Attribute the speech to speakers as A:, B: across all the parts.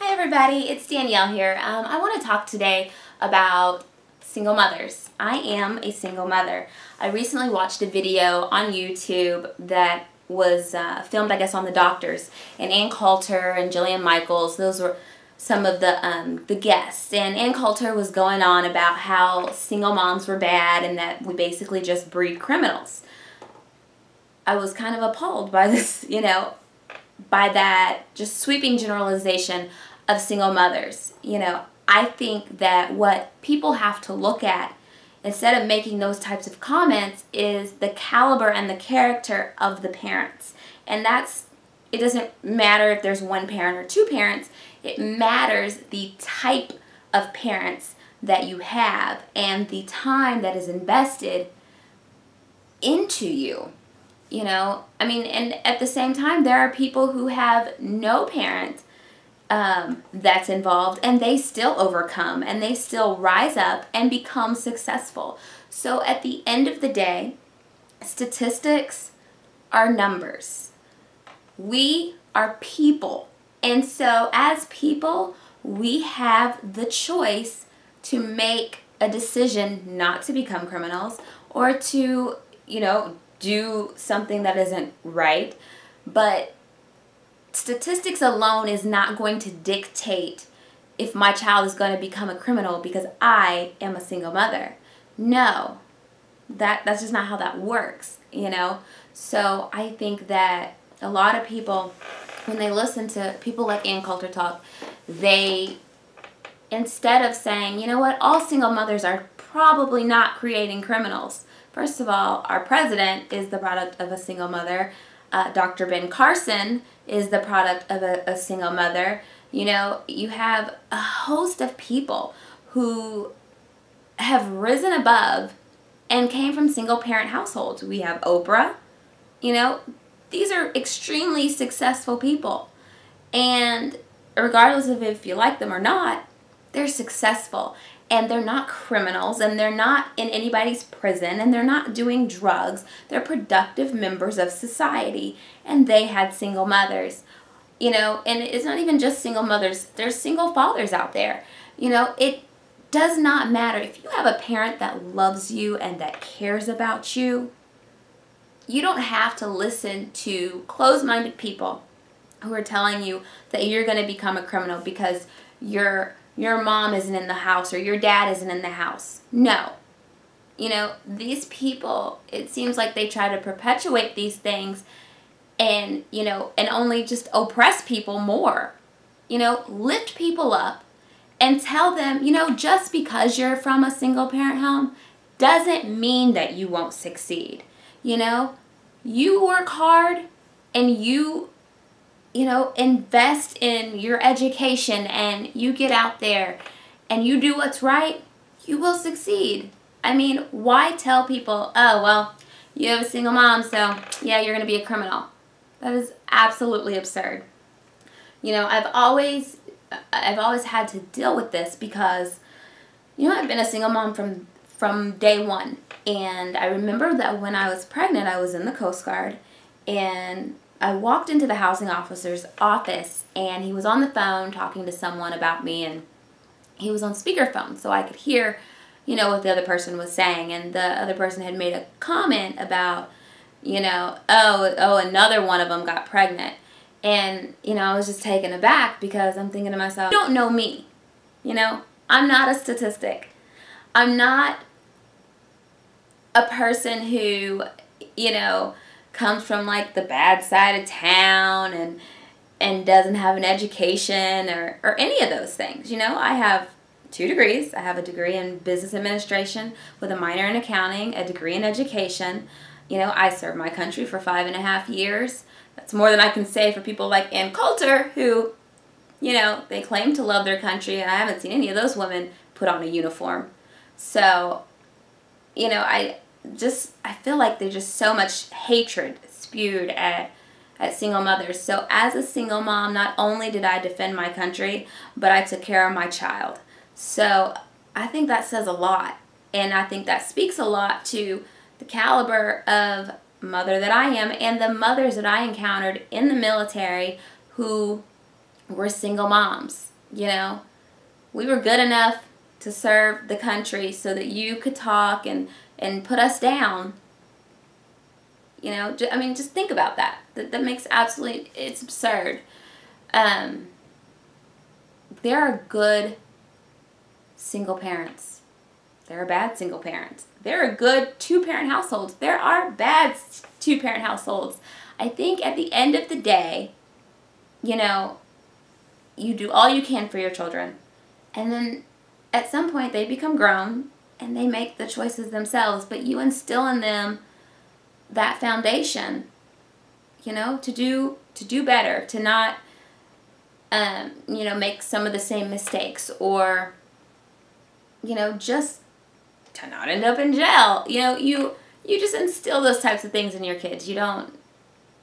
A: Hi everybody, it's Danielle here. I want to talk today about single mothers. I am a single mother. I recently watched a video on YouTube that was filmed, I guess, on the doctors, and Ann Coulter and Jillian Michaels, those were some of the guests. And Ann Coulter was going on about how single moms were bad and that we basically just breed criminals. I was kind of appalled by this, by that just sweeping generalization of single mothers. I think that what people have to look at instead of making those types of comments is the caliber and the character of the parents. And it doesn't matter if there's one parent or two parents, it matters the type of parents that you have and the time that is invested into you. And at the same time, there are people who have no parent that's involved, and they still overcome, and they still rise up and become successful. So at the end of the day, statistics are numbers. We are people, and so as people, we have the choice to make a decision not to become criminals or to, do something that isn't right. But statistics alone is not going to dictate if my child is going to become a criminal because I am a single mother. No, that's just not how that works, So I think that a lot of people, when they listen to people like Ann Coulter talk, they, instead of saying, you know what, all single mothers are probably not creating criminals. First of all, our president is the product of a single mother. Dr. Ben Carson is the product of a single mother. You have a host of people who have risen above and came from single parent households. We have Oprah. These are extremely successful people. And regardless of if you like them or not, they're successful. And they're not criminals, and they're not in anybody's prison, and they're not doing drugs. They're productive members of society, and they had single mothers. And it's not even just single mothers. There's single fathers out there. It does not matter. If you have a parent that loves you and that cares about you, you don't have to listen to closed-minded people who are telling you that you're going to become a criminal because your mom isn't in the house or your dad isn't in the house. No. These people, it seems like they try to perpetuate these things and, and only just oppress people more. Lift people up and tell them, just because you're from a single parent home doesn't mean that you won't succeed. You work hard and you invest in your education and you get out there and you do what's right, you will succeed. Why tell people, oh, well, you have a single mom, so yeah, you're going to be a criminal? That is absolutely absurd. I've always had to deal with this because, I've been a single mom from day one. And I remember that when I was pregnant, I was in the Coast Guard, and I walked into the housing officer's office, and he was on the phone talking to someone about me, and he was on speakerphone, so I could hear, what the other person was saying, and the other person had made a comment about, oh, another one of them got pregnant, and, I was just taken aback because I'm thinking to myself, you don't know me, I'm not a statistic. I'm not a person who, comes from like the bad side of town and doesn't have an education or any of those things. I have 2 degrees. I have a degree in business administration with a minor in accounting, a degree in education. I served my country for 5.5 years. That's more than I can say for people like Ann Coulter who, they claim to love their country, and I haven't seen any of those women put on a uniform. So, I feel like there's just so much hatred spewed at single mothers. So as a single mom, not only did I defend my country, but I took care of my child. So I think that says a lot. And I think that speaks a lot to the caliber of mother that I am and the mothers that I encountered in the military who were single moms. You know, we were good enough to serve the country so that you could talk and put us down. You know, I mean, just think about that. That makes absolutely, it's absurd. There are good single parents. There are bad single parents. There are good two-parent households. There are bad two-parent households. I think at the end of the day, you know, you do all you can for your children. And then at some point they become grown and they make the choices themselves. But you instill in them that foundation, you know, to do better, to not, you know, make some of the same mistakes, or, you know, just to not end up in jail. You know, you just instill those types of things in your kids. You don't,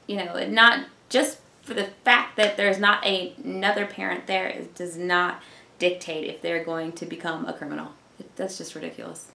A: you know, not just for the fact that there's not another parent there, it does not dictate if they're going to become a criminal. That's just ridiculous.